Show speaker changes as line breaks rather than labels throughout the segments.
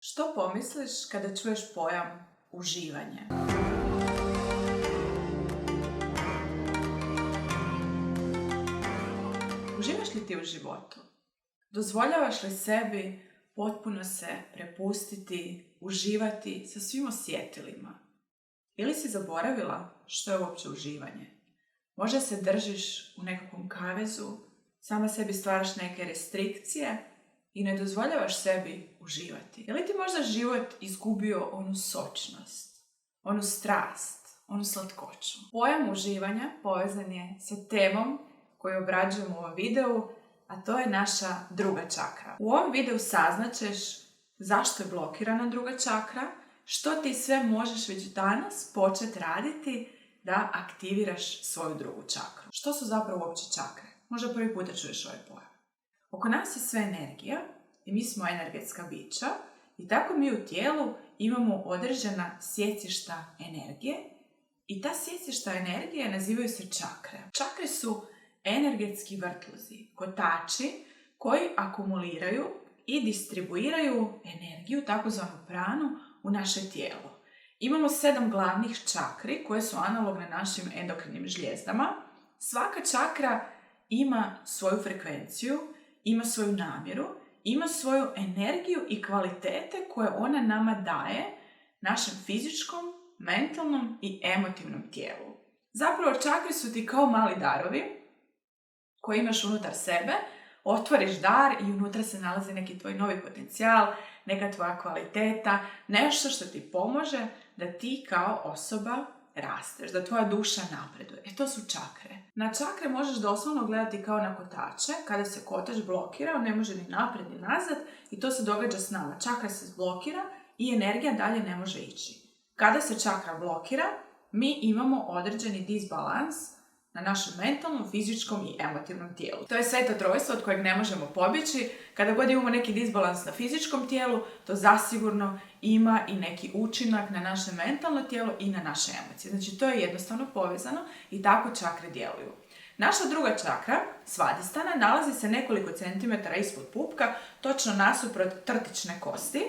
Što pomisliš kada čuješ pojam uživanje? Uživaš li ti u životu? Dozvoljavaš li sebi potpuno se prepustiti, uživati sa svim osjetilima? Ili si zaboravila što je uopće uživanje? Možda se držiš u nekakvom kavezu, sama sebi stvaraš neke restrikcije i ne dozvoljavaš sebi uživati. Je li ti možda život izgubio onu sočnost, onu strast, onu slatkoću? Pojam uživanja povezan je sa temom koju obrađujemo u ovom videu, a to je naša druga čakra. U ovom videu saznaćeš zašto je blokirana druga čakra, što ti sve možeš već danas početi raditi da aktiviraš svoju drugu čakru. Što su zapravo uopće čakre? Možda prvi puta čuješ ovaj pojam. Oko nas je sve energija i mi smo energetska bića i tako mi u tijelu imamo određena sjecišta energije i ta sjecišta energije nazivaju se čakre. Čakre su energetski vrtlozi, kotači koji akumuliraju i distribuiraju energiju, takozvanu pranu, u naše tijelo. Imamo 7 glavnih čakri koje su analogne našim endokrinim žljezdama. Svaka čakra ima svoju frekvenciju, ima svoju namjeru, ima svoju energiju i kvalitete koje ona nama daje našem fizičkom, mentalnom i emotivnom tijelu. Zapravo čakre su ti kao mali darovi koje imaš unutar sebe, otvoriš dar i unutra se nalazi neki tvoj novi potencijal, neka tvoja kvaliteta, nešto što ti pomože da ti kao osoba rasteš, da tvoja duša napreduje. To su čakre. Na čakre možeš doslovno gledati kao na kotače. Kada se kotač blokira, on ne može ni naprijed ni nazad i to se događa s nama. Čakra se blokira i energija dalje ne može ići. Kada se čakra blokira, mi imamo određeni disbalans na našem mentalnom, fizičkom i emotivnom tijelu. To je sveto trojstvo od kojeg ne možemo pobjeći. Kada god imamo neki disbalans na fizičkom tijelu, to zasigurno ima i neki učinak na naše mentalno tijelo i na naše emocije. Znači, to je jednostavno povezano i tako čakre djeluju. Naša druga čakra, svadistana, nalazi se nekoliko centimetara ispod pupka, točno nasuprot trtične kosti.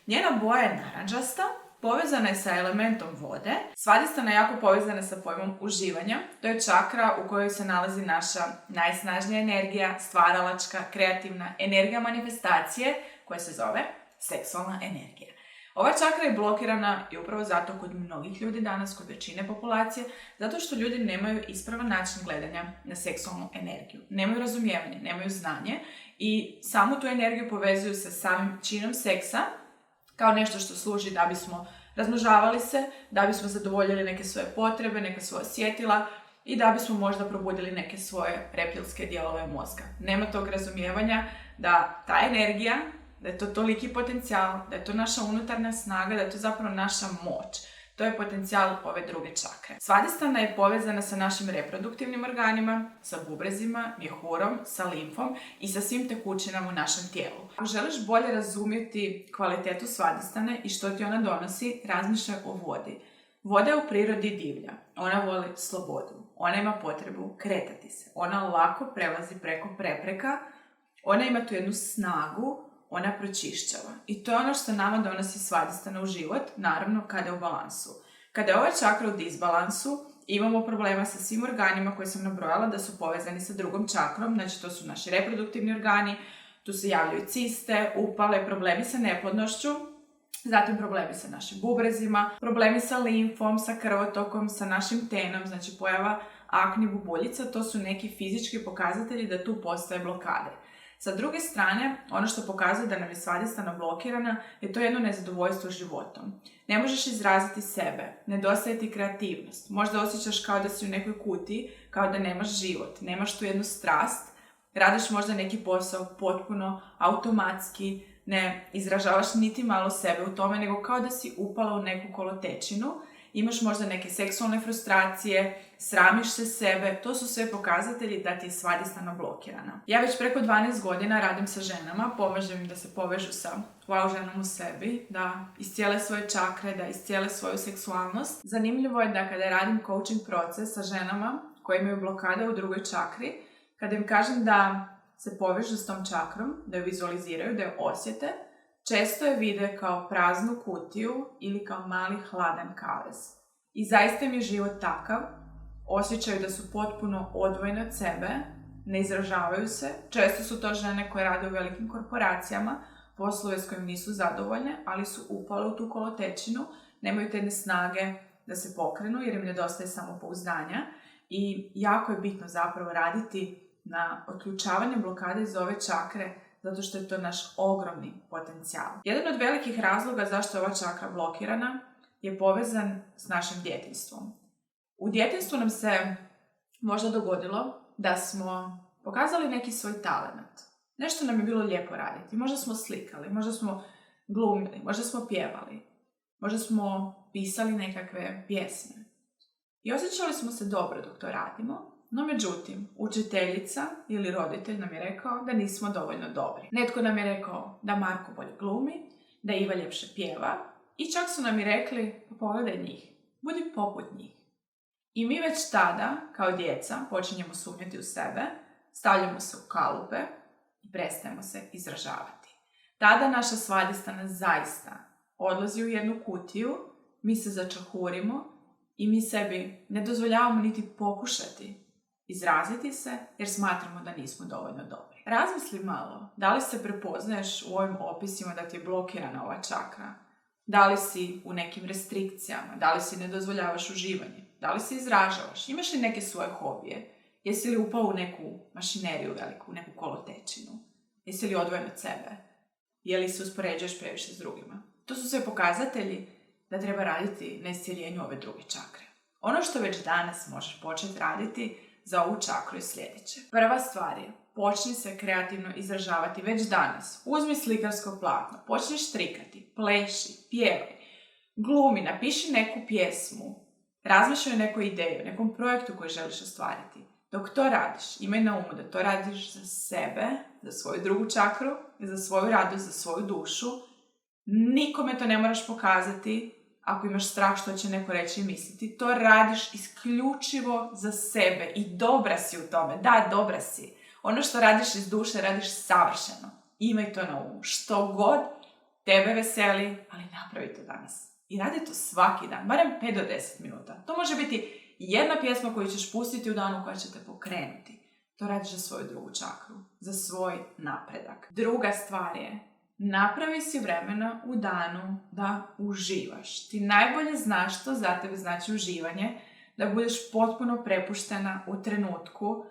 Njena boja je narančasta, povezana je sa elementom vode. Svadistana je jako povezana sa pojmom uživanja. To je čakra u kojoj se nalazi naša najsnažnija energija, stvaralačka, kreativna energija manifestacije, koja se zove seksualna energija. Ova čakra je blokirana i upravo zato kod mnogih ljudi danas, kod većine populacije, zato što ljudi nemaju ispravan način gledanja na seksualnu energiju. Nemaju razumijevanje, nemaju znanje i samu tu energiju povezuju sa samim činom seksa, kao nešto što služi da bismo razmnožavali se, da bismo zadovoljili neke svoje potrebe, neka svoja osjetila i da bismo možda probudili neke svoje reptilske dijelove mozga. Nema tog razumijevanja da ta energija, da je to toliki potencijal, da je to naša unutarnja snaga, da je to zapravo naša moć. To je potencijal ove druge čakre. Svadistana je povezana sa našim reproduktivnim organima, sa bubrezima, mjehurom, sa limfom i sa svim tekućinama u našem tijelu. Ako želiš bolje razumjeti kvalitetu svadistane i što ti ona donosi, razmišljaj o vodi. Voda je u prirodi divlja. Ona voli slobodu. Ona ima potrebu kretati se. Ona lako prelazi preko prepreka. Ona ima tu jednu snagu. Ona pročišćava. I to je ono što nama donosi svadistana u život, naravno kada je u balansu. Kada je ova čakra u disbalansu, imamo problema sa svim organima koje sam nabrojala da su povezani sa drugom čakrom, znači to su naši reproduktivni organi, tu se javljaju ciste, upale, problemi sa neplodnošću, zatim problemi sa našim bubrezima, problemi sa limfom, sa krvotokom, sa našim tenom, znači pojava akni, bubuljica, to su neki fizički pokazatelji da tu postoje blokade. Sa druge strane, ono što pokazuje da nam je svadistana blokirana je to jedno nezadovoljstvo životom. Ne možeš izraziti sebe, nedostaje ti kreativnost, možda osjećaš kao da si u nekoj kutiji, kao da nemaš život, nemaš tu jednu strast, radiš možda neki posao potpuno automatski, ne izražavaš niti malo sebe u tome, nego kao da si upala u neku kolotečinu. Imaš možda neke seksualne frustracije, sramiš se sebe, to su sve pokazatelji da ti je svadistana blokirana. Ja već preko 12 godina radim sa ženama, pomažem im da se povežu sa wow ženom u sebi, da iscijele svoje čakre, da iscijele svoju seksualnost. Zanimljivo je da kada radim coaching proces sa ženama koje imaju blokade u drugoj čakri, kada im kažem da se povežu s tom čakrom, da ju vizualiziraju, da ju osjete, često je vide kao praznu kutiju ili kao mali hladan kavez. I zaista im je život takav, osjećaju da su potpuno odvojene od sebe, ne izražavaju se, često su to žene koje rade u velikim korporacijama, poslove s kojim nisu zadovoljne, ali su upale u tu kolotečinu, nemaju te snage da se pokrenu jer im nedostaje samopouzdanja i jako je bitno zapravo raditi na otključavanju blokade iz ove čakre zato što je to naš ogromni potencijal. Jedan od velikih razloga zašto je ova čakra blokirana je povezan s našim djetinjstvom. U djetinjstvu nam se možda dogodilo da smo pokazali neki svoj talent. Nešto nam je bilo lijepo raditi. Možda smo slikali, možda smo glumili, možda smo pjevali, možda smo pisali nekakve pjesme. I osjećali smo se dobro dok to radimo, no međutim, učiteljica ili roditelj nam je rekao da nismo dovoljno dobri. Netko nam je rekao da Marko bolje glumi, da Iva ljepše pjeva i čak su nam i rekli, pa pogledaj njih, budi poput njih. I mi već tada, kao djeca, počinjemo sumnjati u sebe, stavljamo se u kalupe i prestajemo se izražavati. Tada naša svadistana zaista odlazi u jednu kutiju, mi se začahurimo i mi sebi ne dozvoljavamo niti pokušati izraziti se jer smatramo da nismo dovoljno dobri. Razmisli malo, da li se prepoznaješ u ovim opisima da ti je blokirana ova čakra? Da li si u nekim restrikcijama? Da li si ne dozvoljavaš uživanje? Da li se izražavaš? Imaš li neke svoje hobije? Jesi li upao u neku mašineriju veliku, u neku kolotečinu? Jesi li odvojen od sebe? Je li se uspoređuješ previše s drugima? To su sve pokazatelji da treba raditi na iscjeljenju ove druge čakre. Ono što već danas možeš početi raditi za ovu čakru je sljedeće. Prva stvar je, počni se kreativno izražavati već danas. Uzmi slikarsko platno, počni štrikati, pleši, pjevaj, glumi, napiši neku pjesmu, razmišljaj o nekoj ideji, o nekom projektu koji želiš ostvariti. Dok to radiš, imaj na umu da to radiš za sebe, za svoju drugu čakru, za svoju radost, za svoju dušu. Nikome to ne moraš pokazati ako imaš strah što će neko reći i misliti. To radiš isključivo za sebe i dobra si u tome. Da, dobra si. Ono što radiš iz duše, radiš savršeno. Imaj to na umu. Što god tebe veseli, ali napravi to danas. I radi to svaki dan, barem 5 do 10 minuta. To može biti jedna pjesma koju ćeš pustiti u danu koja će te pokrenuti. To radiš za svoju drugu čakru, za svoj napredak. Druga stvar je, napravi si vremena u danu da uživaš. Ti najbolje znaš što za tebe znači uživanje, da budeš potpuno prepuštena u trenutku,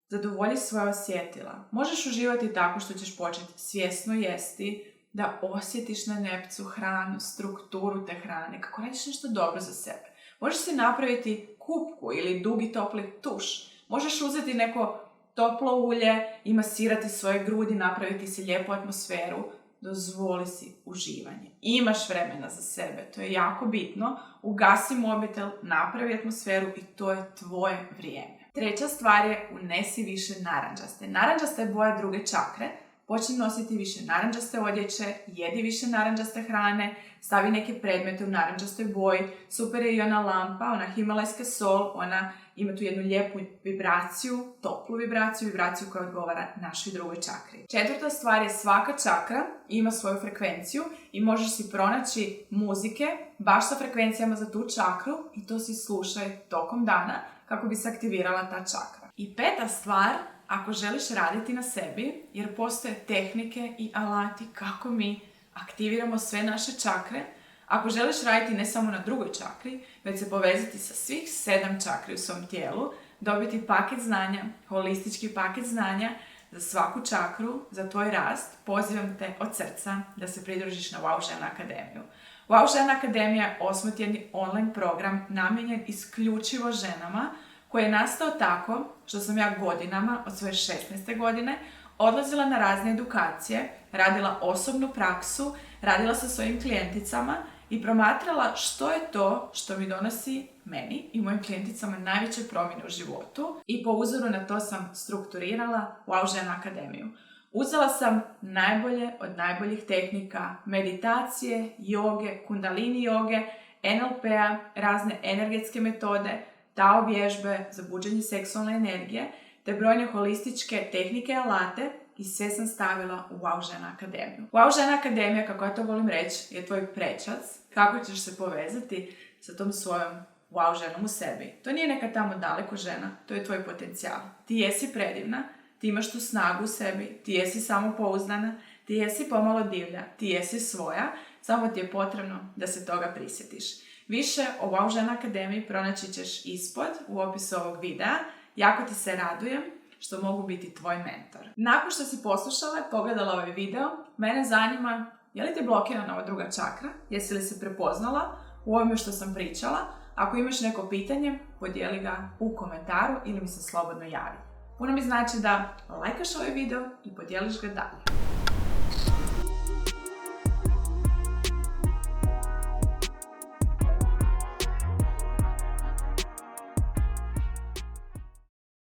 zadovolji svoje osjetila. Možeš uživati tako što ćeš početi svjesno jesti, da osjetiš na nepcu hranu, strukturu te hrane, kako radiš nešto dobro za sebe. Možeš si napraviti kupku ili dugi topli tuš. Možeš uzeti neko toplo ulje i masirati svoje grudi, napraviti si lijepu atmosferu. Dozvoli si uživanje. Imaš vremena za sebe, to je jako bitno. Ugasi mobitel, napravi atmosferu i to je tvoje vrijeme. Treća stvar je, unesi više narančaste. Narančasta je boja druge čakre. Počni nositi više narančaste odjeće, jedi više narančaste hrane, stavi neke predmete u narančastoj boji. Super je i ona lampa, ona himalajska sol, ona ima tu jednu lijepu vibraciju, toplu vibraciju koja odgovara našoj drugoj čakri. Četvrta stvar je, svaka čakra ima svoju frekvenciju i možeš si pronaći muzike baš sa frekvencijama za tu čakru i to si slušaj tokom dana kako bi se aktivirala ta čakra. I peta stvar, ako želiš raditi na sebi, jer postoje tehnike i alati kako mi aktiviramo sve naše čakre, ako želiš raditi ne samo na drugoj čakri, već se povezati sa svih 7 čakri u svom tijelu, dobiti paket znanja, holistički paket znanja za svaku čakru, za tvoj rast, pozivam te od srca da se pridružiš na Wow Žena Akademiju. Wow Žena Akademija je 8-tjedni online program namijenjen isključivo ženama, koji je nastao tako što sam ja godinama, od svoje 16. godine, odlazila na razne edukacije, radila osobnu praksu, radila sa svojim klijenticama i promatrala što je to što mi donosi meni i mojim klijenticama najveće promjene u životu i po uzoru na to sam strukturirala Wow Žena Akademiju. Uzela sam najbolje od najboljih tehnika, meditacije, joge, kundalini joge, NLP-a, razne energetske metode, Tao vježbe za buđenje seksualne energije, te brojne holističke tehnike i alate i sve sam stavila u Wow žena akademiju. Wow žena akademija, kako ja to volim reći, je tvoj prečac kako ćeš se povezati sa tom svojom wow ženom u sebi. To nije neka tamo daleko žena, to je tvoj potencijal. Ti jesi predivna, ti imaš tu snagu u sebi, ti jesi samopouzdana, ti jesi pomalo divlja, ti jesi svoja, samo ti je potrebno da se toga prisjetiš. Više o Wow žena akademiji pronaći ćeš ispod u opisu ovog videa. Jako ti se radujem što mogu biti tvoj mentor. Nakon što si poslušala i pogledala ovaj video, mene zanima je li te blokirana ova druga čakra, jesi li se prepoznala u ovome što sam pričala. Ako imaš neko pitanje, podijeli ga u komentaru ili mi se slobodno javi. Puno mi znači da lajkaš ovaj video i podijeliš ga dalje.